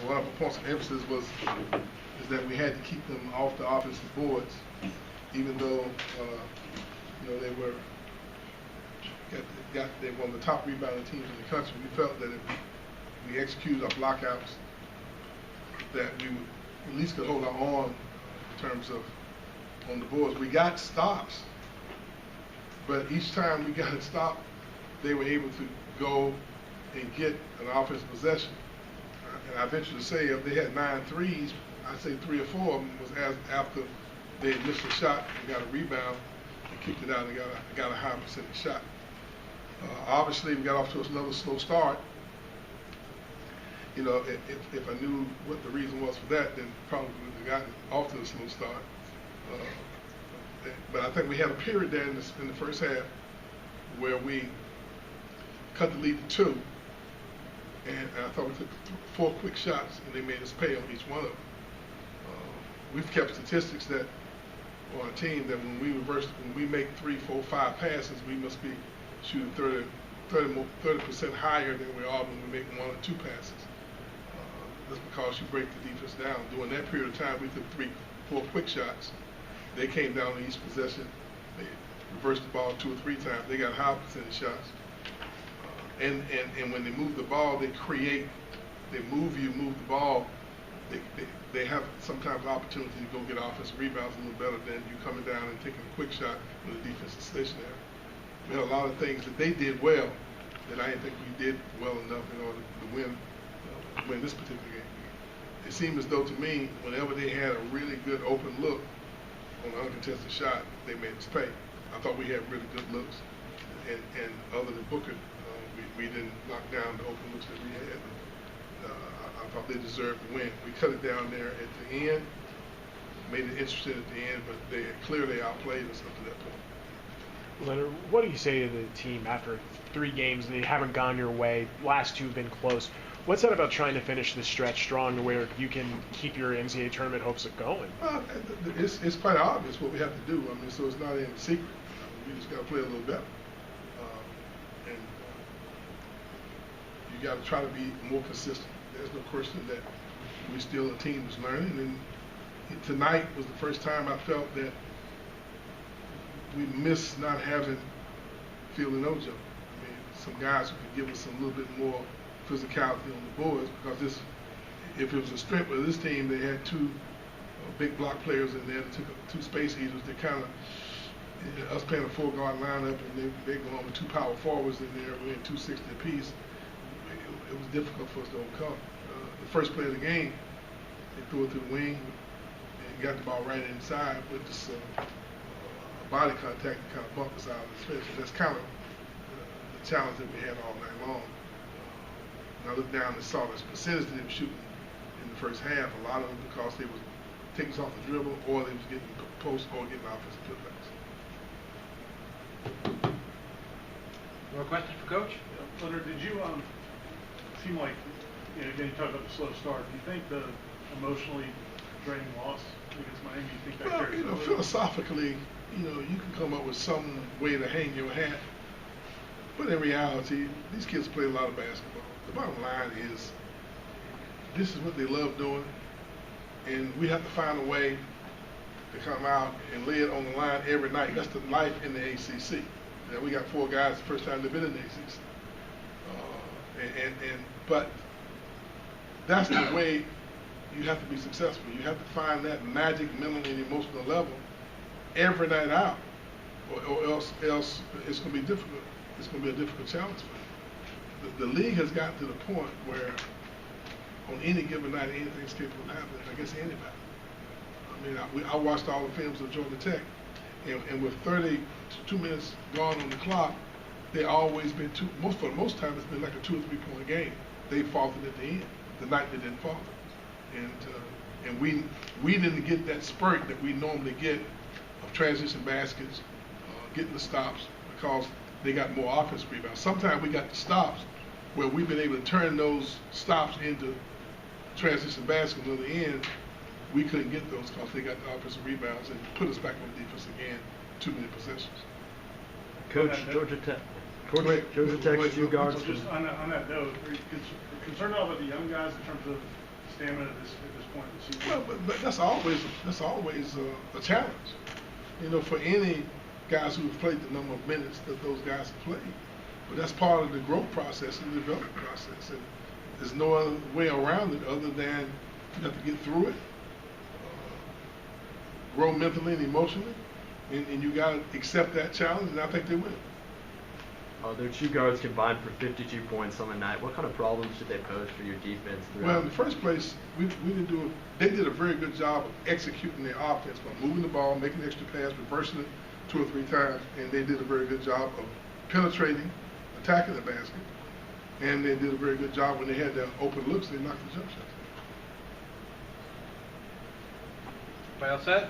One of the points of emphasis is that we had to keep them off the offensive boards, even though they were they were one of the top rebounding teams in the country. We felt that if we executed our blockouts, that we would at least could hold our own in terms of on the boards. We got stops, but each time we got a stop, they were able to go and get an offensive possession. And I venture to say if they had 9 threes, I'd say 3 or 4 of them was after they had missed a shot and got a rebound and kicked it out and got a high percentage shot. Obviously, we got off to another slow start. If I knew what the reason was for that, then probably would have gotten off to a slow start. But I think we had a period there in the first half where we cut the lead to 2, and I thought we took 4 quick shots, and they made us pay on each one of them. We've kept statistics that on a team that when we make 3, 4, 5 passes, we must be shooting 30% higher than we are when we make 1 or 2 passes. That's because you break the defense down. During that period of time, we took 3, 4 quick shots. They came down to each possession. They reversed the ball 2 or 3 times. They got high percentage shots. And when they move the ball, they move the ball. They have sometimes opportunity to go get offensive rebounds a little better than you coming down and taking a quick shot when the defense is stationary. We had a lot of things that they did well that I didn't think we did well enough in order to win this particular game. It seemed as though to me, whenever they had a really good open look on an uncontested shot, they made us pay. I thought we had really good looks, and other than Booker, we didn't knock down the open looks that we had. I thought they deserved to win. We cut it down there at the end, made it interesting at the end, but they clearly outplayed us up to that point. Leonard, what do you say to the team after 3 games? They haven't gone your way. Last 2 have been close. What's that about trying to finish this stretch strong to where you can keep your NCAA tournament hopes going? It's quite obvious what we have to do. So it's not any secret. We just got to play a little better. And you got to try to be more consistent. There's no question that we're still a team that's learning. And tonight was the first time I felt that we missed not having Field and Ojo. Some guys who could give us a little bit more physicality on the boards, because if it was a strength of this team, they had 2 big block players in there that took 2 space heaters. They kind of, us playing a 4-guard lineup, and they go on with 2 power forwards in there, we're in 260 apiece. It was difficult for us to overcome. The first play of the game, they threw it to the wing and got the ball right inside with this body contact and kind of bumped us out of the space. So that's kind of the challenge that we had all night long. When I looked down and saw this percentage that they were shooting in the first half, a lot of them because they was taking us off the dribble, or they was getting post or getting offensive putbacks. More questions for Coach? Leonard, did you seem like, again, you talked about the slow start. Do you think the emotionally draining loss against Miami, do you think that carries over? Philosophically, you can come up with some way to hang your hat, but in reality, these kids play a lot of basketball. The bottom line is, this is what they love doing, and we have to find a way to come out and lay it on the line every night. That's the life in the ACC. Now, we got 4 guys the first time they've been in the ACC. But that's the way you have to be successful. You have to find that magic mental and emotional level every night out, or else it's going to be difficult. It's going to be a difficult challenge for you. The league has gotten to the point where on any given night, anything's capable of happening against anybody. I watched all the films of Georgia Tech, and with 32 minutes gone on the clock, they always been for the most time, it's been like a 2 or 3 point game. They faltered at the end. The night they didn't falter, and we didn't get that spurt that we normally get of transition baskets, getting the stops, because they got more offensive rebounds. Sometimes we got the stops where we've been able to turn those stops into transition baskets. On the end, we couldn't get those because they got the offensive rebounds and put us back on defense again. Too many possessions. Coach, Georgia Tech. Coach protects two guards. So just on that note, are you concerned at all about the young guys in terms of stamina at this point in the season? Well, but that's always a challenge. You know, for any guys who have played the number of minutes that those guys have played. But that's part of the growth process and the development process. And there's no other way around it other than you have to get through it, grow mentally and emotionally, and you got to accept that challenge, and I think they will. Their two guards combined for 52 points on the night. What kind of problems did they pose for your defense? Well, in the first place, they did a very good job of executing their offense by moving the ball, making an extra pass, reversing it 2 or 3 times, and they did a very good job of penetrating, attacking the basket, and they did a very good job when they had their open looks. They knocked the jump shots. Everybody all set?